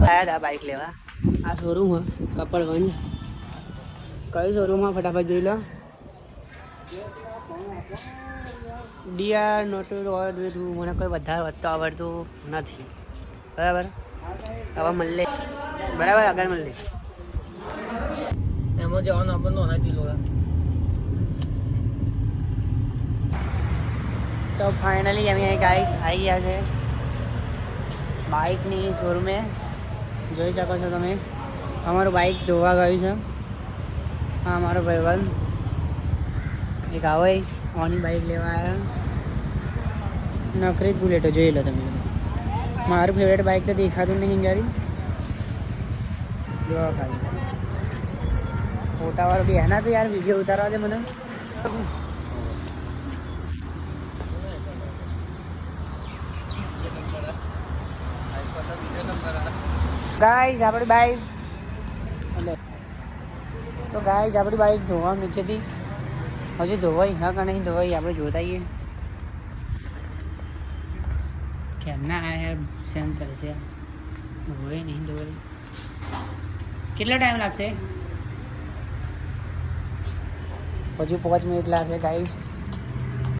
આયા હતા બાઇક લેવા. આ શોરૂમ હ કપડવંજ. કઈ શોરૂમમાં ફટાફટ જોઈ લો. ડીઆર નોટુ રોડ મને કોઈ વધારે વધતો આવડતું નથી. બરાબર હવે મળે. બરાબર આગળ મળે. એમાં જવાનું આપણને નથી લો. તો ફાઇનલી અમે ગાઈસ આવી ગયા છે બાઇકની શોરૂમે. જોઈ શકો છો તમે અમારું બાઇક ધોવા ગયું છે. હા અમારો ભાઈબંધ એક આવો ઓની બાઇક લેવા આવ્યા. નકરી જ બુલેટો જોઈ લો તમે. મારું ફેવરેટ બાઇક તો દેખાતું નહીં ગાડી. જોવા ખાલી ફોટાવાળો બી એના તો યાર વિડીયો ઉતારવા દે મને. ગાઈસ આપણી બાઈક તો ગાઈસ આપણી બાઈક ધોવા મૂકી હતી. હજી ધોવાઈ હા કે નહીં ધોવાઈ આપણે જોતા આવીએ. કેમના આયા સેમ કરશે ધોવાઈ નહીં ધોવાઈ. કેટલો ટાઈમ લાગશે? હજુ 5 મિનિટ લાગશે ગાઈસ.